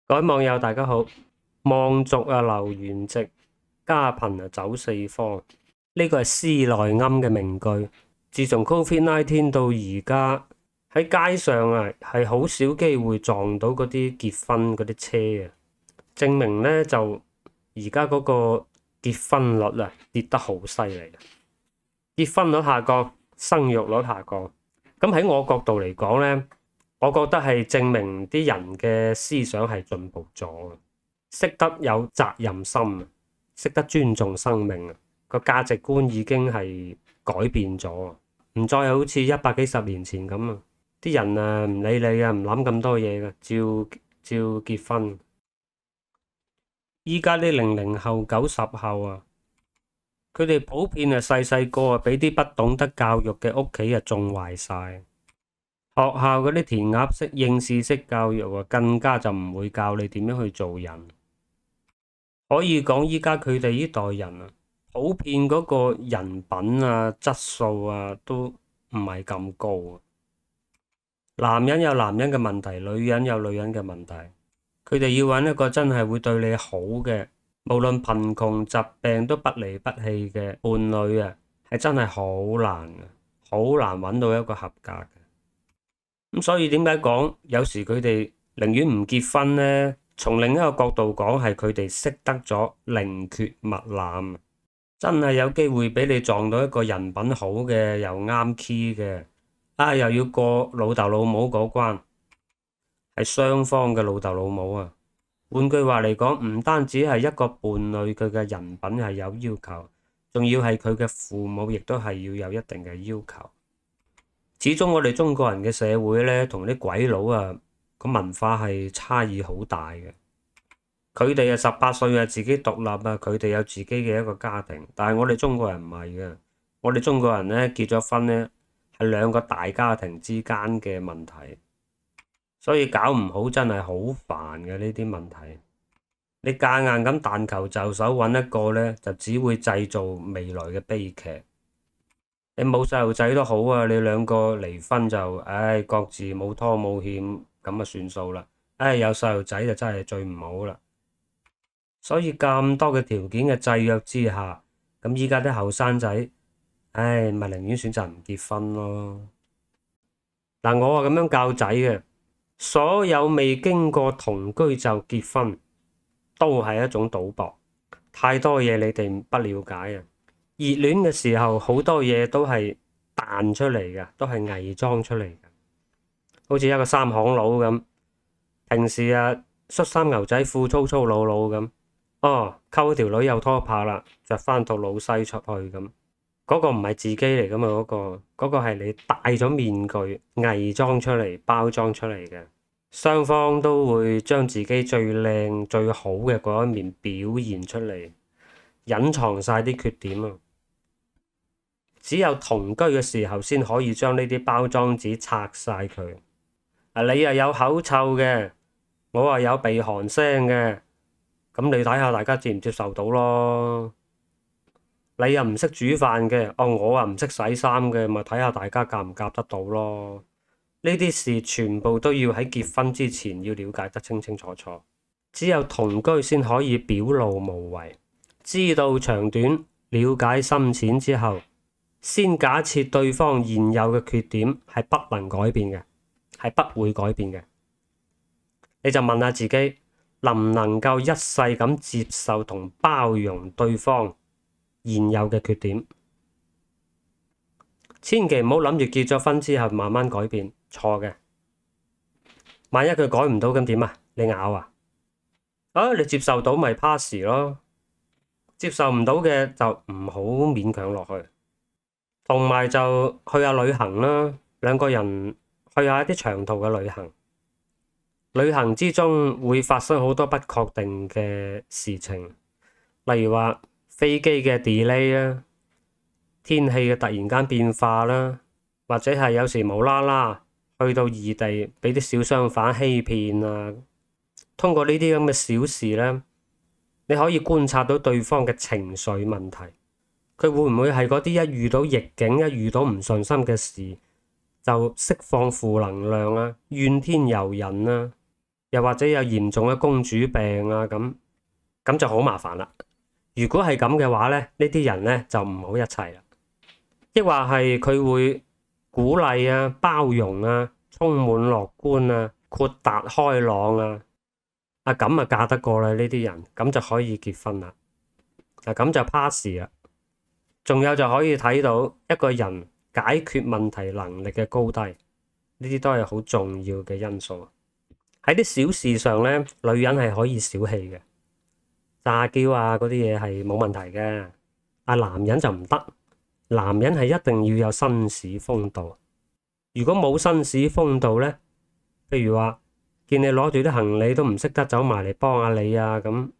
各位網友大家好，望族流原籍，家貧走四方，呢個係斯內庵嘅名句。自從 Covid-19 到而家，喺街上係好少機會撞到嗰啲結婚嗰啲車啊，證明呢，就而家嗰個結婚率跌得好犀利，結婚率下降，生育率下降。咁喺我角度嚟講呢，我覺得係證明啲人嘅思想係進步咗，識得有責任心，識得尊重生命，個價值觀已經係改變咗，唔再好似100幾十年前咁啊！啲人唔理你唔諗咁多嘢嘅，照結婚。依家啲00後、90後佢哋普遍細細個俾啲不懂得教育嘅屋企縱壞晒。學校嗰啲填鴨式、應試式教育更加就唔會教你點樣去做人。可以講依家佢哋呢代人普遍嗰個人品質素都唔係咁高。男人有男人嘅問題，女人有女人嘅問題。佢哋要揾一個真係會對你好嘅，無論貧窮疾病都不離不棄嘅伴侶係真係好難嘅，好難揾到一個合格嘅。咁所以點解講有時佢哋寧願唔結婚呢？從另一個角度講，係佢哋識得咗寧缺勿濫，真係有機會俾你撞到一個人品好嘅，又啱 key 嘅，又要過老豆老母嗰關，係雙方嘅老豆老母啊。換句話嚟講，唔單止係一個伴侶佢嘅人品係有要求，仲要係佢嘅父母亦都係要有一定嘅要求。始終我哋中國人嘅社會呢，同啲鬼佬個文化係差異好大嘅。佢哋18歲自己獨立佢哋有自己嘅一個家庭，但係我哋中國人唔係嘅。我哋中國人呢，結咗婚呢，係兩個大家庭之間嘅問題，所以搞唔好真係好煩嘅呢啲問題。你夾硬咁但求就手揾一個呢，就只會製造未來嘅悲劇。你冇細路仔都好你兩個離婚就各自冇拖冇欠咁算數啦。有細路仔就真係最唔好啦。所以咁多嘅條件嘅制約之下，咁依家啲後生仔咪寧願選擇唔結婚咯。嗱，我咁樣教仔嘅，所有未經過同居就結婚都係一種賭博，太多嘢你哋不了解熱戀嘅時候好多嘢都係扮出嚟嘅，都係偽裝出嚟嘅。好似一個三行佬咁，平時恤衫牛仔褲粗粗魯魯咁，溝條女有拖拍啦，着翻套老西出去咁，嗰個唔係自己嚟噶嘛，嗰個係你戴咗面具偽裝出嚟、包裝出嚟嘅。雙方都會將自己最靚最好嘅嗰一面表現出嚟，隱藏晒啲缺點只有同居嘅時候先可以將呢啲包裝紙拆晒佢。你又有口臭嘅，我有鼻鼾聲嘅，咁你睇下大家接唔接受到咯。你又唔識煮飯嘅，我唔識洗衫嘅，咪睇下大家夾唔夾得到咯。呢啲事全部都要喺結婚之前要了解得清清楚楚。只有同居先可以表露無遺，知道長短，了解深淺之後，先假設對方現有嘅缺點係不能改變嘅，係不會改變嘅。你就問下自己，能唔能夠一世咁接受同包容對方現有嘅缺點？千祈唔好諗住結咗婚之後慢慢改變，錯嘅。萬一佢改唔到咁點你咬你接受到咪 pass 咯，接受唔到嘅就唔好勉強落去。同埋就去下旅行啦，兩個人去下一啲長途嘅旅行。旅行之中會發生好多不確定嘅事情，例如話飛機嘅 delay 啦，天氣嘅突然間變化啦，或者係有時無啦啦去到異地俾啲小商販欺騙通過呢啲咁嘅小事呢，你可以觀察到對方嘅情緒問題。佢會唔會係嗰啲一遇到逆境、一遇到唔順心嘅事就釋放負能量怨天尤人又或者有嚴重嘅公主病啊，咁就好麻煩啦。如果係咁嘅話咧，呢啲人咧就唔好一齊啦。抑或係佢會鼓勵啊、包容啊、充滿樂觀啊、豁達開朗啊，咁啊嫁得過啦呢啲人，咁就可以結婚啦。咁就 pass 啦。仲有就可以睇到一個人解決問題能力嘅高低，呢啲都係好重要嘅因素。喺啲小事上咧，女人係可以小氣嘅，詐嬌啊嗰啲嘢係冇問題嘅。男人就唔得，男人係一定要有紳士風度。如果冇紳士風度咧，譬如話見你攞住啲行李都唔識得走埋嚟幫下你啊，咁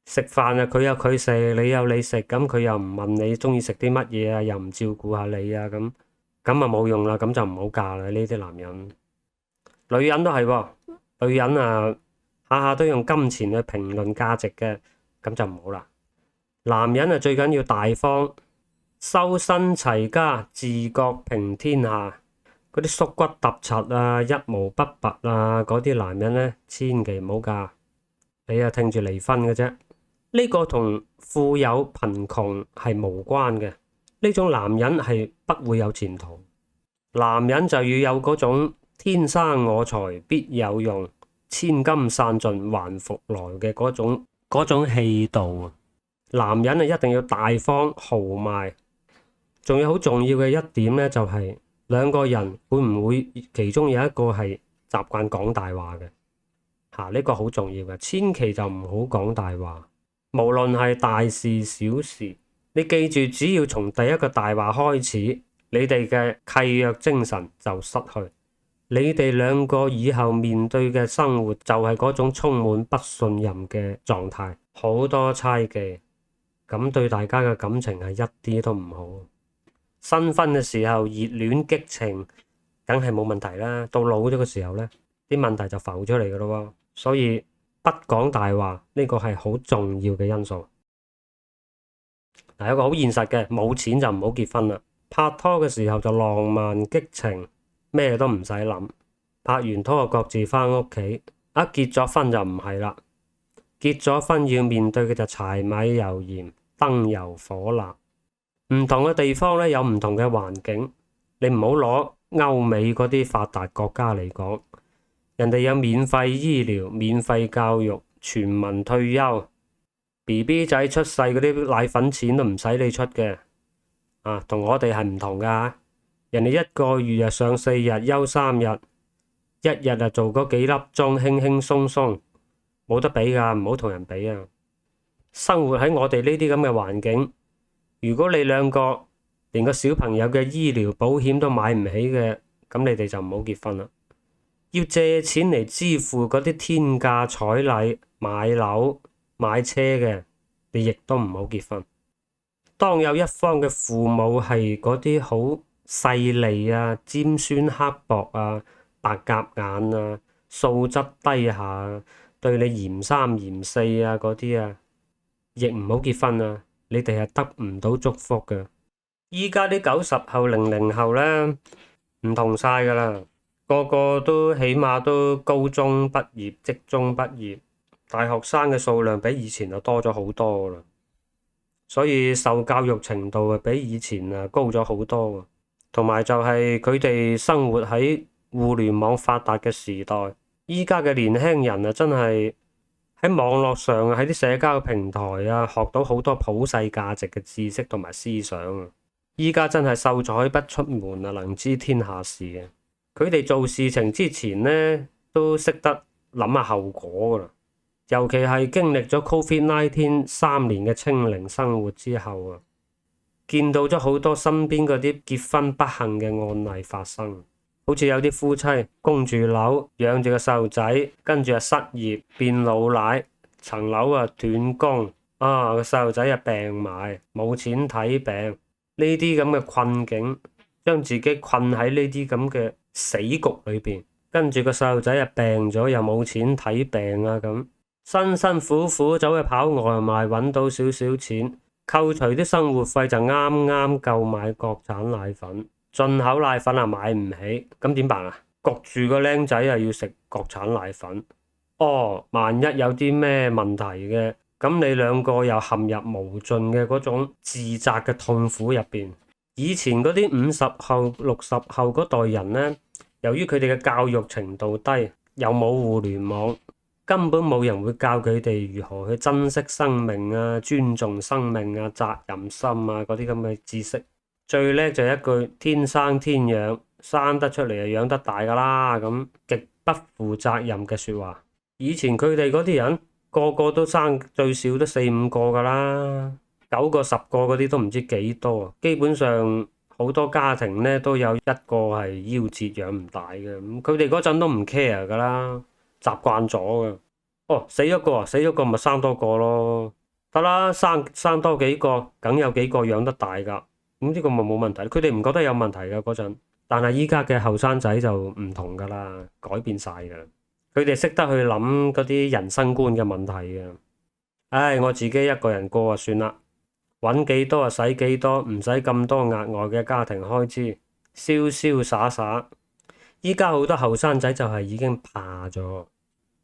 食飯啊佢有佢食，你有你食，咁佢又唔問你中意食啲乜嘢啊，又唔照顧下你啊，咁啊冇用啦，咁就唔好嫁啦呢啲男人。女人都係喎，女人啊下下都用金錢去評論價值嘅，咁就唔好啦。男人啊最緊要大方，修身齊家治國平天下。嗰啲縮骨揼柒啊、一毛不拔啊嗰啲男人咧，千祈唔好嫁，你啊聽住離婚嘅啫。呢個同富有貧窮係無關嘅，呢種男人係不會有前途。男人就要有嗰種天生我材必有用，千金散盡還復來嘅嗰種氣度。男人啊一定要大方豪邁。仲有好重要嘅一點咧，就係兩個人會唔會其中有一個係習慣講大話嘅？呢個好重要嘅，千祈就唔好講大話。無論係大事小事，你記住，只要從第一個大話開始，你哋嘅契約精神就失去。你哋兩個以後面對嘅生活就係嗰種充滿不信任嘅狀態，好多猜忌，咁對大家嘅感情係一啲都唔好。新婚嘅時候熱戀激情，梗係冇問題啦。到老咗嘅時候呢，啲問題就浮出嚟噶咯。所以不講大話呢個係好重要嘅因素。有一個好現實嘅，冇錢就唔好結婚啦。拍拖嘅時候就浪漫激情，咩都唔使諗。拍完拖就各自翻屋企。結咗婚就唔係啦。結咗婚要面對嘅就柴米油鹽、燈油火蠟。唔同嘅地方咧有唔同嘅環境，你唔好攞歐美嗰啲發達國家嚟講，人哋有免費醫療、免費教育、全民退休，BB 仔出世嗰啲奶粉錢都唔使你出嘅，同我哋係唔同噶。人哋一個月上4日休3日，一日做嗰幾粒鐘，輕輕鬆鬆，冇得比噶，唔好同人比啊！生活喺我哋呢啲咁嘅環境。如果你兩個連個小朋友嘅醫療保險都買唔起嘅，咁你哋就唔好結婚啦。要借錢嚟支付嗰啲天價彩禮、買樓、買車嘅，你亦都唔好結婚。當有一方嘅父母係嗰啲好勢利啊、尖酸刻薄啊、白鴿眼啊、素質低下啊、對你嫌三嫌四啊嗰啲啊，亦唔好結婚啊！你哋係得唔到祝福嘅。依家啲90後、00後咧唔同晒噶啦，個個都起碼都高中畢業、職中畢業，大學生嘅數量比以前就多咗好多啦。所以受教育程度比以前高咗好多。同埋就係佢哋生活喺互聯網發達嘅時代，依家嘅年輕人真係〜喺網絡上喺啲社交平台學到好多普世價值嘅知識同埋思想。依家真係秀才不出門能知天下事嘅。佢哋做事情之前呢，都識得諗下後果噶啦。尤其係經歷咗 COVID-19 3年嘅清零生活之後見到咗好多身邊嗰啲結婚不幸嘅案例發生。好似有啲夫妻供住樓養住個細路仔，跟住失業變老奶，層樓斷供，個細路仔病埋，冇錢睇病，呢啲咁嘅困境，將自己困喺呢啲咁嘅死局裏邊，跟住個細路仔病咗，又冇錢睇病咁，辛辛苦苦走去跑外賣揾到少少錢，扣除啲生活費就啱啱夠買國產奶粉。進口奶粉買唔起，咁點辦啊？焗住個僆仔又要食國產奶粉。哦，萬一有啲咩問題嘅，咁你兩個又陷入無盡嘅嗰種自責嘅痛苦入邊。以前嗰啲50後、60後嗰代人呢，由於佢哋嘅教育程度低，又冇互聯網，根本冇人會教佢哋如何去珍惜生命啊、尊重生命啊、責任心啊嗰啲咁嘅知識。最叻就係一句天生天養，生得出嚟就養得大噶啦，咁極不負責任嘅説話。以前佢哋嗰啲人個個都生最少都4、5個噶啦，9個、10個嗰啲都唔知幾多。基本上好多家庭咧都有一個係夭折養唔大嘅，咁佢哋嗰陣都唔 care 噶啦，習慣咗嘅。哦，死咗個咪生多個咯，得啦，生多幾個，梗有幾個養得大噶，咁呢個咪冇問題。佢哋唔覺得有問題嘅嗰陣，但係依家嘅後生仔就唔同噶啦，改變晒噶。佢哋識得去諗嗰啲人生觀嘅問題嘅。唉，我自己一個人過就算啦，揾幾多就使幾多，唔使咁多額外嘅家庭開支，瀟瀟灑灑。依家好多後生仔就係已經怕咗，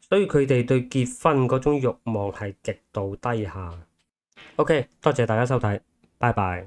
所以佢哋對結婚嗰種慾望係極度低下。OK，多謝大家收睇，拜拜。